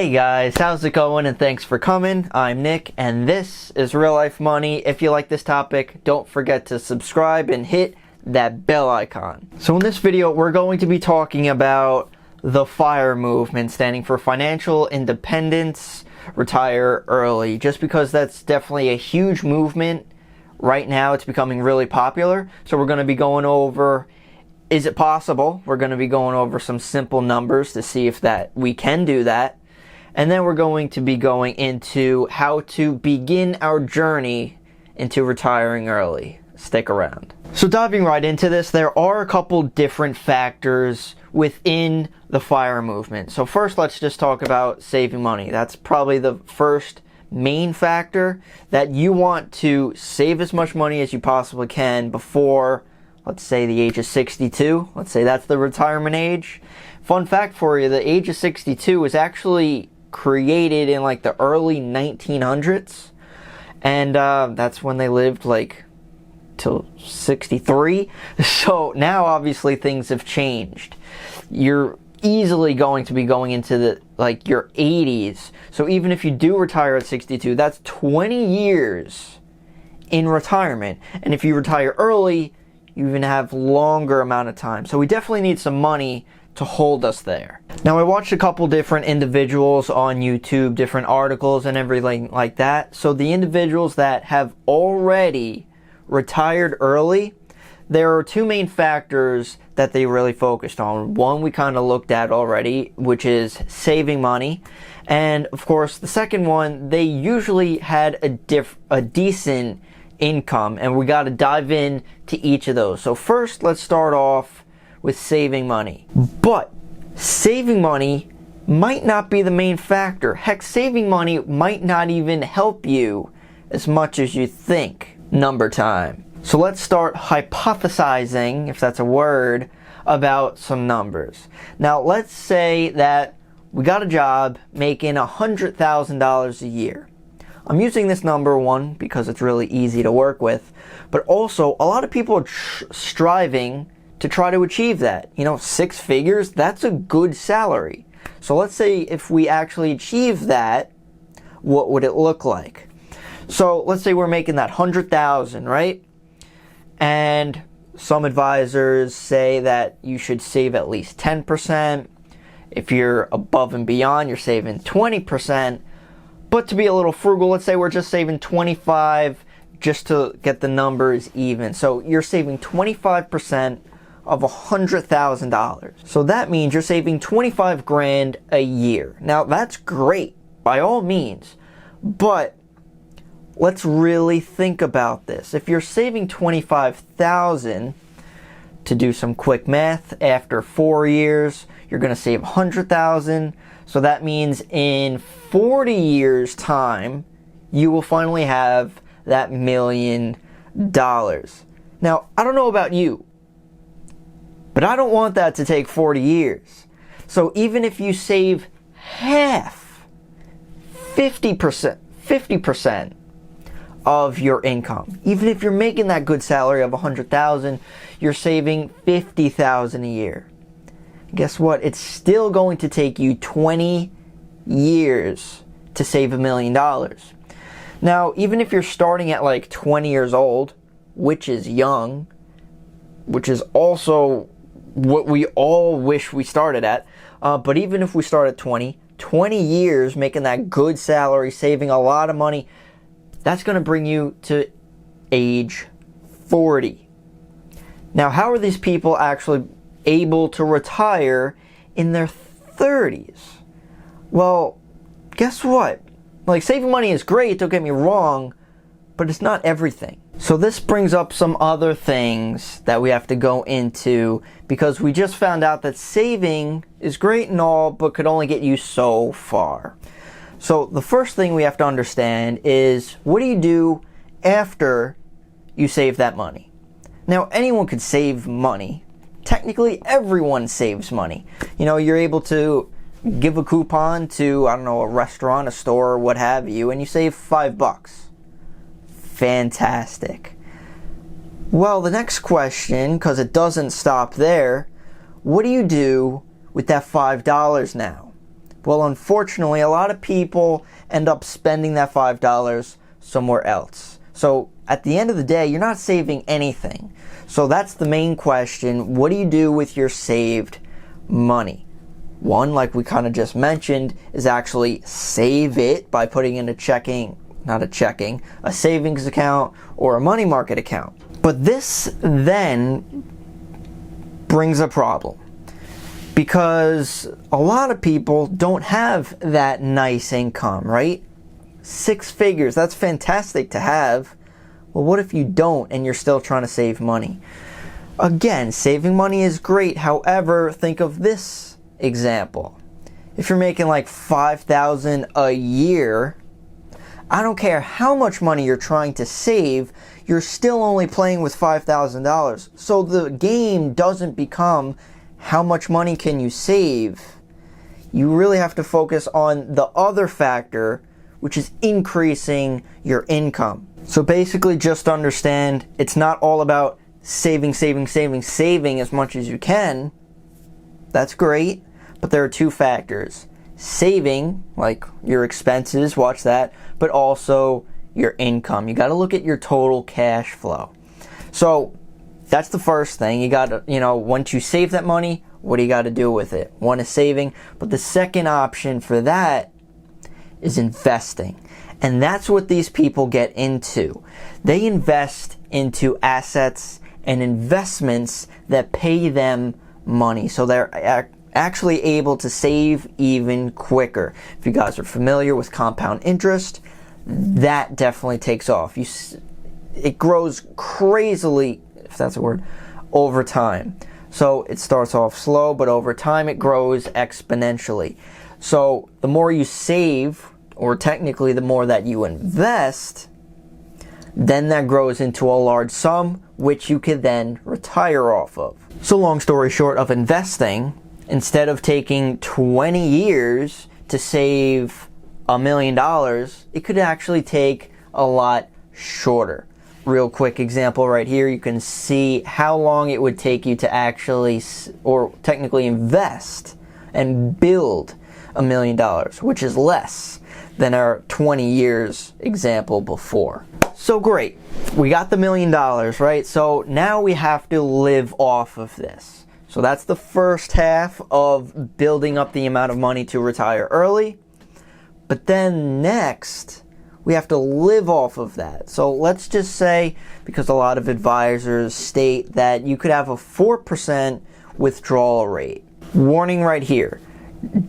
Hey guys, how's it going, and thanks for coming. I'm Nick and this is Real Life Money. If you like this topic, don't forget to subscribe and hit that bell icon. So in this video, we're going to be talking about the FIRE movement, standing for Financial Independence, Retire Early. Just because that's definitely a huge movement right now, it's becoming really popular. So we're going to be going over, is it possible? We're going to be going over some simple numbers to see if that we can do that. And then we're going to be going into how to begin our journey into retiring early. Stick around. So diving right into this, there are a couple different factors within the FIRE movement. So first, let's just talk about saving money. That's probably the first main factor, that you want to save as much money as you possibly can before, let's say, the age of 62. Let's say that's the retirement age. Fun fact for you, the age of 62 was actually created in like the early 1900s, and that's when they lived like till 63. So now obviously things have changed. You're easily going to be going into the your 80s. So even if you do retire at 62, that's 20 years in retirement. And if you retire early, you even have longer amount of time. So we definitely need some money to hold us there. Now, I watched a couple different individuals on YouTube, different articles and everything like that. So the individuals that have already retired early, there are two main factors that they really focused on. One we kind of looked at already, which is saving money. And of course, the second one, they usually had a decent income, and we got to dive in to each of those. So first, let's start off with saving money. But saving money might not be the main factor. Heck, saving money might not even help you as much as you think. Number time. So let's start hypothesizing, if that's a word, about some numbers. Now, let's say that we got a job making $100,000 a year. I'm using this number one because it's really easy to work with, but also a lot of people are striving to try to achieve that. 6 figures, that's a good salary. So let's say if we actually achieve that, what would it look like? So let's say we're making that 100,000, right? And some advisors say that you should save at least 10%. If you're above and beyond, you're saving 20%. But to be a little frugal, let's say we're just saving 25 just to get the numbers even. So you're saving 25% of $100,000. So that means you're saving 25 grand a year. Now that's great by all means, but let's really think about this. If you're saving 25,000, to do some quick math, after 4 years, you're going to save 100,000. So that means in 40 years time, you will finally have that $1 million. Now, I don't know about you, but I don't want that to take 40 years. So even if you save half, 50% of your income, even if you're making that good salary of 100,000, you're saving 50,000 a year. Guess what? It's still going to take you 20 years to save $1 million. Now, even if you're starting at like 20 years old, which is young, which is also what we all wish we started at, but even if we start at 20 years making that good salary, saving a lot of money, that's going to bring you to age 40. Now, how are these people actually able to retire in their 30s? Well, guess what? Saving money is great, don't get me wrong, but it's not everything. So this brings up some other things that we have to go into, because we just found out that saving is great and all, but could only get you so far. So the first thing we have to understand is, what do you do after you save that money? Now, anyone could save money. Technically, everyone saves money. You're able to give a coupon to, a restaurant, a store, what have you, and you save $5. Fantastic. Well, the next question, because it doesn't stop there, what do you do with that $5 now? Well, unfortunately, a lot of people end up spending that $5 somewhere else. So at the end of the day, you're not saving anything. So that's the main question. What do you do with your saved money? One, like we kind of just mentioned, is actually save it by putting in a savings account or a money market account. But this then brings a problem, because a lot of people don't have that nice income, right? 6 figures, that's fantastic to have. Well, what if you don't and you're still trying to save money? Again, saving money is great. However, think of this example. If you're making like $5,000 a year, I don't care how much money you're trying to save, you're still only playing with $5,000. So the game doesn't become how much money can you save. You really have to focus on the other factor, which is increasing your income. So basically, just understand, it's not all about saving as much as you can. That's great, but there are 2 factors. Saving, like your expenses, watch that, but also your income. You got to look at your total cash flow. So that's the first thing. You got to, once you save that money, what do you got to do with it? One is saving, but the second option for that is investing. And that's what these people get into. They invest into assets and investments that pay them money. So they're actually able to save even quicker. If you guys are familiar with compound interest, that definitely takes off. It grows crazily, if that's a word, over time. So it starts off slow, but over time it grows exponentially. So the more you save, or technically the more that you invest, then that grows into a large sum, which you can then retire off of. So long story short of investing, instead of taking 20 years to save $1 million, it could actually take a lot shorter. Real quick example right here, you can see how long it would take you to actually, or technically invest and build $1 million, which is less than our 20 years example before. So great, we got the $1 million, right? So now we have to live off of this. So that's the first half of building up the amount of money to retire early. But then next, we have to live off of that. So let's just say, because a lot of advisors state that you could have a 4% withdrawal rate. Warning right here.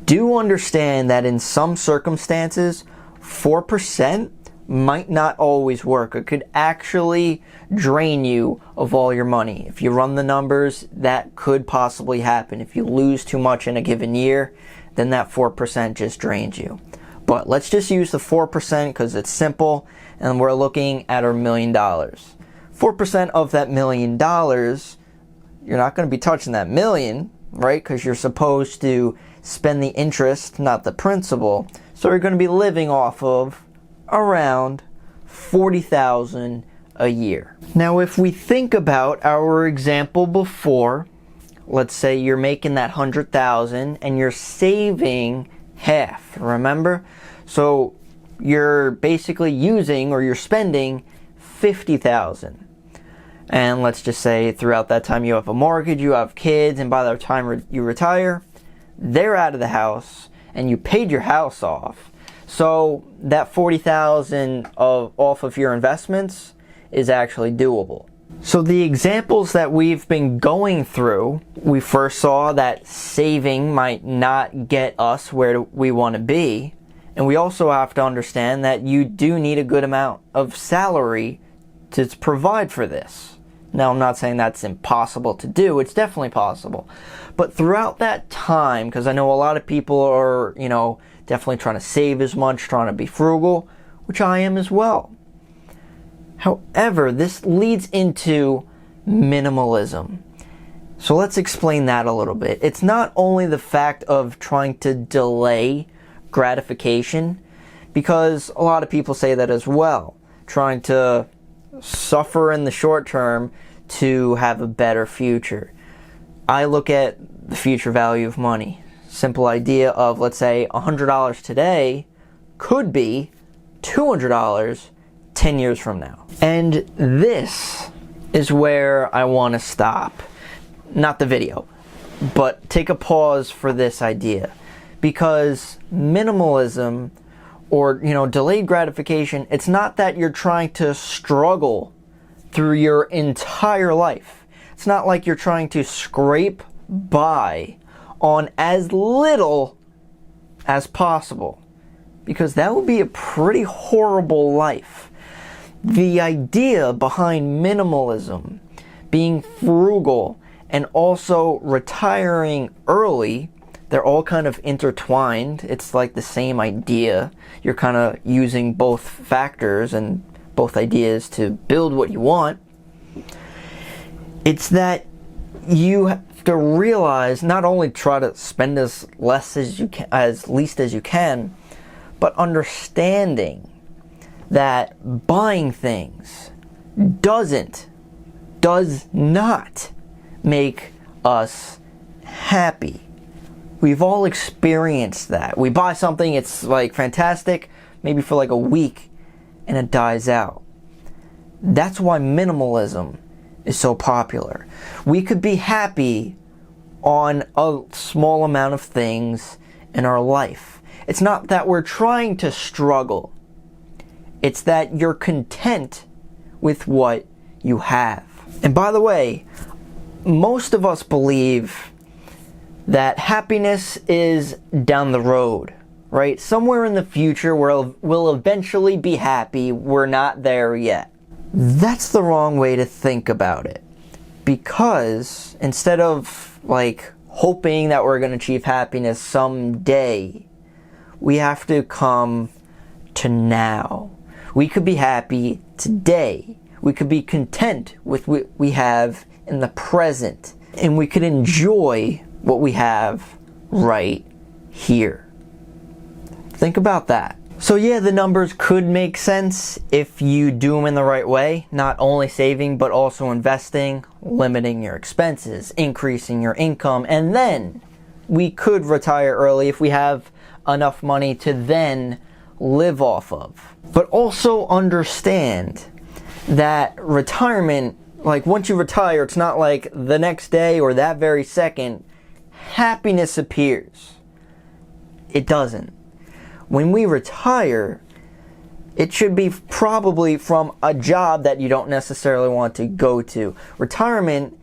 Do understand that in some circumstances, 4% might not always work. It could actually drain you of all your money. If you run the numbers, that could possibly happen. If you lose too much in a given year, then that 4% just drains you. But let's just use the 4% because it's simple, and we're looking at our $1 million. 4% of that $1 million, you're not going to be touching that million, right? Because you're supposed to spend the interest, not the principal. So you're going to be living off of around $40,000 a year. Now, if we think about our example before, let's say you're making that $100,000 and you're saving half, remember? So you're basically using, or you're spending $50,000. And let's just say throughout that time you have a mortgage, you have kids, and by the time you retire, they're out of the house and you paid your house off. So that $40,000 off of your investments is actually doable. So the examples that we've been going through, we first saw that saving might not get us where we want to be. And we also have to understand that you do need a good amount of salary to provide for this. Now, I'm not saying that's impossible to do. It's definitely possible. But throughout that time, because I know a lot of people are, definitely trying to save as much, trying to be frugal, which I am as well. However, this leads into minimalism. So let's explain that a little bit. It's not only the fact of trying to delay gratification, because a lot of people say that as well, trying to suffer in the short term to have a better future. I look at the future value of money. simple idea of, let's say, $100 today could be $200 10 years from now. And this is where I want to stop. Not the video, but take a pause for this idea. Because minimalism, or, delayed gratification, it's not that you're trying to struggle through your entire life. It's not like you're trying to scrape by on as little as possible, because that would be a pretty horrible life. The idea behind minimalism, being frugal, and also retiring early, they're all kind of intertwined. It's like the same idea. You're kind of using both factors and both ideas to build what you want. It's that you have to realize, not only try to spend as least as you can, but understanding that buying things does not make us happy. We've all experienced that. We buy something, it's like fantastic, maybe for like a week, and it dies out. That's why minimalism is so popular. We could be happy on a small amount of things in our life. It's not that we're trying to struggle. It's that you're content with what you have. And by the way, most of us believe that happiness is down the road, right? Somewhere in the future we'll eventually be happy. We're not there yet. That's the wrong way to think about it. Because instead of like hoping that we're going to achieve happiness someday, we have to come to now. We could be happy today. We could be content with what we have in the present. And we could enjoy what we have right here. Think about that. So yeah, the numbers could make sense if you do them in the right way. Not only saving, but also investing, limiting your expenses, increasing your income, and then we could retire early if we have enough money to then live off of. But also understand that retirement, like once you retire, it's not like the next day or that very second happiness appears. It doesn't. When we retire, it should be probably from a job that you don't necessarily want to go to. Retirement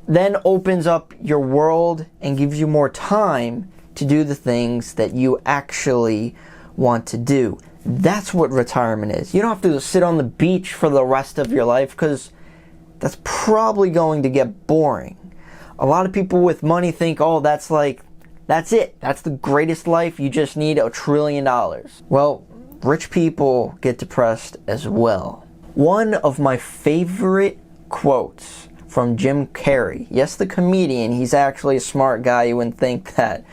then opens up your world and gives you more time to do the things that you actually want to do. That's what retirement is. You don't have to sit on the beach for the rest of your life, because that's probably going to get boring. A lot of people with money think, oh, that's it. That's the greatest life. You just need $1 trillion. Well, rich people get depressed as well. One of my favorite quotes from Jim Carrey. Yes, the comedian. He's actually a smart guy. You wouldn't think that.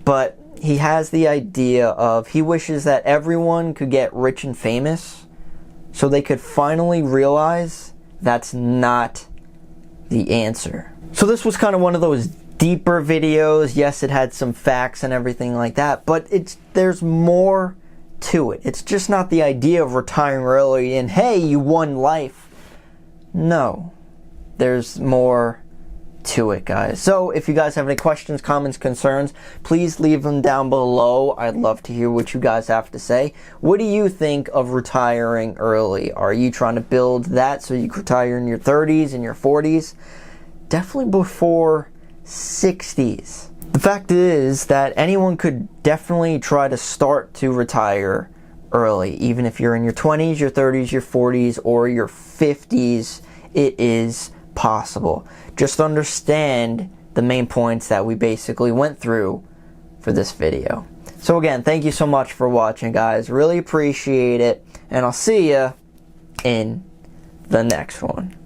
But he has the idea of, he wishes that everyone could get rich and famous so they could finally realize that's not the answer. So this was kind of one of those deeper videos. Yes, it had some facts and everything like that, but there's more to it. It's just not the idea of retiring early and hey, you won life. No, there's more to it, guys. So if you guys have any questions, comments, concerns, please leave them down below. I'd love to hear what you guys have to say. What do you think of retiring early? Are you trying to build that so you can retire in your 30s and your 40s? Definitely before 60s. The fact is that anyone could definitely try to start to retire early. Even if you're in your 20s, your 30s, your 40s, or your 50s, it is possible. Just understand the main points that we basically went through for this video. So again, thank you so much for watching, guys. Really appreciate it, and I'll see you in the next one.